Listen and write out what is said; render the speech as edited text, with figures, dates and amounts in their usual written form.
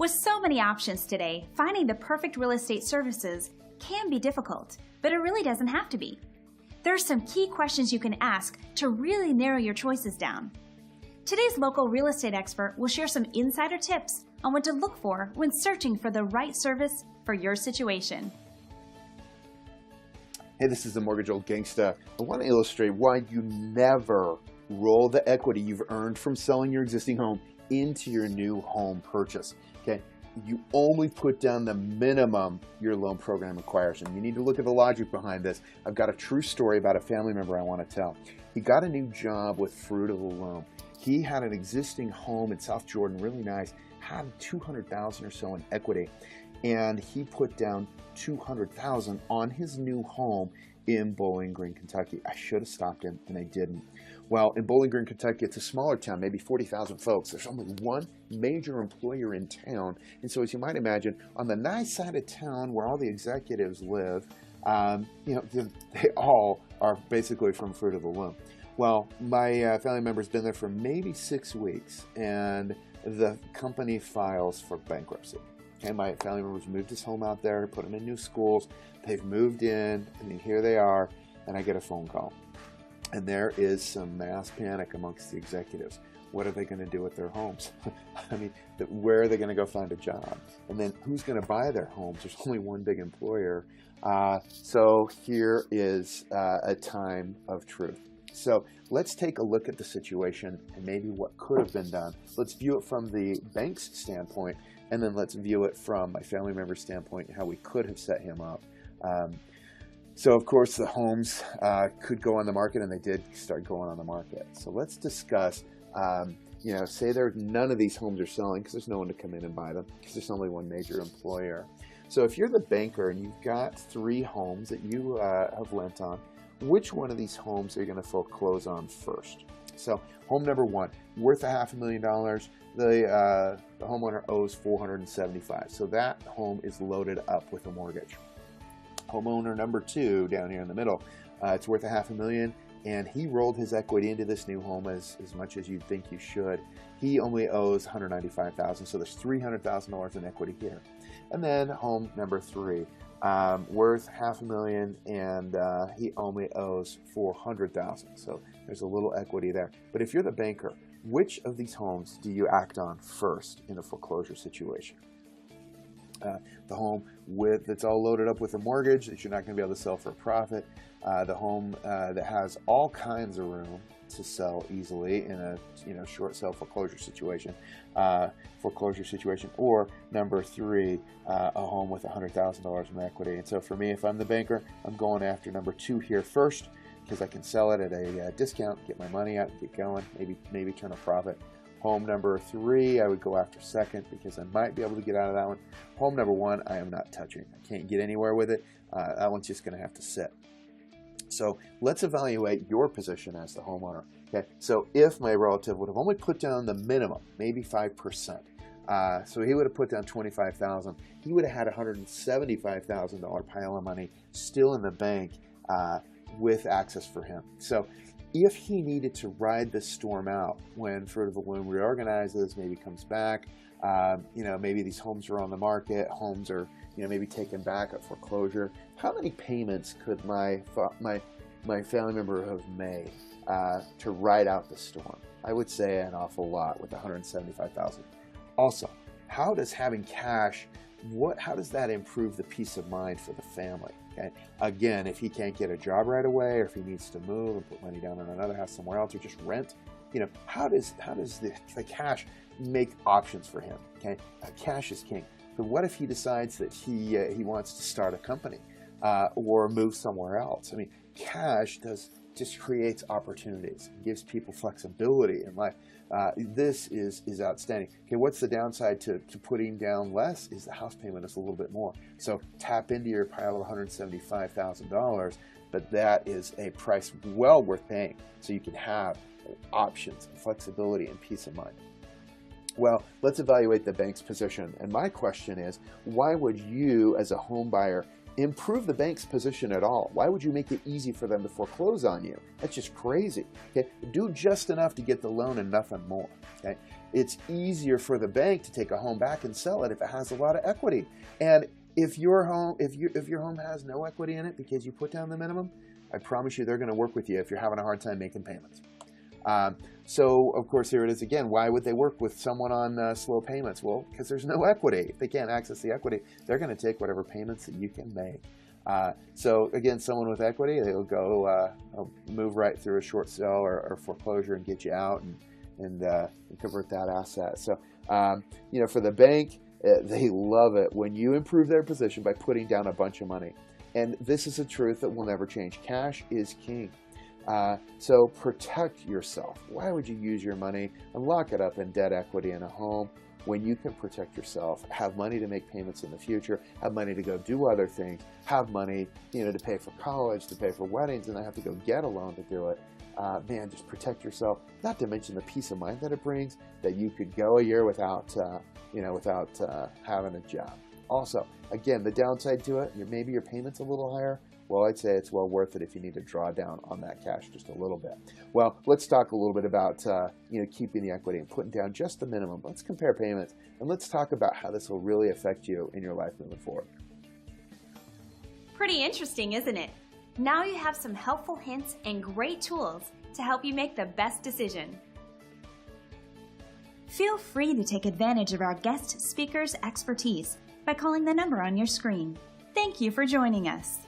With so many options today, finding the perfect real estate services can be difficult, but it really doesn't have to be. There are some key questions you can ask to really narrow your choices down. Today's local real estate expert will share some insider tips on what to look for when searching for the right service for your situation. Hey, this is the Mortgage Old Gangsta. I want to illustrate why you never roll the equity you've earned from selling your existing home into your new home purchase. Okay, you only put down the minimum your loan program requires, and you need to look at the logic behind this. I've got a true story about a family member I want to tell. He got a new job with Fruit of the Loom. He had an existing home in South Jordan, really nice, had $200,000 or so in equity, and he put down $200,000 on his new home in Bowling Green, Kentucky. I should have stopped him, and I didn't. Well, in Bowling Green, Kentucky, it's a smaller town, maybe 40,000 folks. There's only one major employer in town. And so as you might imagine, on the nice side of town where all the executives live, they all are basically from Fruit of the Loom. Well, my family member's been there for maybe 6 weeks, and the company files for bankruptcy. Okay, my family members moved his home out there, put him in new schools. They've moved in, and then here they are, and I get a phone call. And there is some mass panic amongst the executives. What are they going to do with their homes? I mean, where are they going to go find a job? And then who's going to buy their homes? There's only one big employer. So here is a time of truth. So let's take a look at the situation and maybe what could have been done. Let's view it from the bank's standpoint, and then let's view it from my family member's standpoint and how we could have set him up. So of course the homes could go on the market, and they did start going on the market. So let's discuss, say none of these homes are selling because there's no one to come in and buy them because there's only one major employer. So if you're the banker and you've got 3 homes that you have lent on, which one of these homes are you going to foreclose on first? So home number 1, worth $500,000. The homeowner owes $475,000. So that home is loaded up with a mortgage. Homeowner number 2 down here in the middle, it's worth $500,000, and he rolled his equity into this new home as much as you'd think you should. He only owes $195,000, so there's $300,000 in equity here. And then home number 3, worth $500,000, and he only owes $400,000. So there's a little equity there. But if you're the banker, which of these homes do you act on first in a foreclosure situation? The home that's all loaded up with a mortgage that you're not going to be able to sell for a profit. The home that has all kinds of room to sell easily in a short sale foreclosure situation, or number 3, a home with $100,000 in equity. And so for me, if I'm the banker, I'm going after number 2 here first because I can sell it at a discount, get my money out, get going, maybe turn a profit. Home number 3, I would go after second because I might be able to get out of that one. Home number 1, I am not touching. I can't get anywhere with it. That one's just going to have to sit. So let's evaluate your position as the homeowner. Okay, so if my relative would have only put down the minimum, maybe 5%, so he would have put down $25,000, he would have had a $175,000 pile of money still in the bank with access for him. So if he needed to ride this storm out when Fruit of the Loom reorganizes, maybe comes back, maybe these homes are on the market, homes are maybe taken back at foreclosure, how many payments could my family member have made to ride out the storm? I would say an awful lot with $175,000. Also, how does having cash, how does that improve the peace of mind for the family? Okay? Again, if he can't get a job right away, or if he needs to move and put money down on another house somewhere else, or just rent, how does the cash make options for him? Okay, cash is king. But what if he decides that he wants to start a company or move somewhere else? I mean, cash just creates opportunities, gives people flexibility in life. This is outstanding. Okay, what's the downside to putting down less? Is the house payment is a little bit more. So tap into your pile of $175,000, but that is a price well worth paying so you can have options, flexibility, and peace of mind. Well, let's evaluate the bank's position. And my question is, why would you, as a home buyer, improve the bank's position at all? Why would you make it easy for them to foreclose on you? That's just crazy. Okay, do just enough to get the loan and nothing more. Okay, it's easier for the bank to take a home back and sell it if it has a lot of equity. And if your home has no equity in it because you put down the minimum, I promise you they're going to work with you if you're having a hard time making payments. So, of course, here it is again. Why would they work with someone on slow payments? Well, because there's no equity. If they can't access the equity, they're going to take whatever payments that you can make. So, again, someone with equity, they'll go move right through a short sale or foreclosure and get you out and convert that asset. So, for the bank, they love it when you improve their position by putting down a bunch of money. And this is a truth that will never change. Cash is king. So protect yourself. Why would you use your money and lock it up in debt equity in a home when you can protect yourself, have money to make payments in the future, have money to go do other things, have money, to pay for college, to pay for weddings, and not have to go get a loan to do it? Man, just protect yourself. Not to mention the peace of mind that it brings, that you could go a year without having a job. Also, again, the downside to it, maybe your payment's a little higher. Well, I'd say it's well worth it if you need to draw down on that cash just a little bit. Well, let's talk a little bit about keeping the equity and putting down just the minimum. Let's compare payments, and let's talk about how this will really affect you in your life moving forward. Pretty interesting, isn't it? Now you have some helpful hints and great tools to help you make the best decision. Feel free to take advantage of our guest speaker's expertise by calling the number on your screen. Thank you for joining us.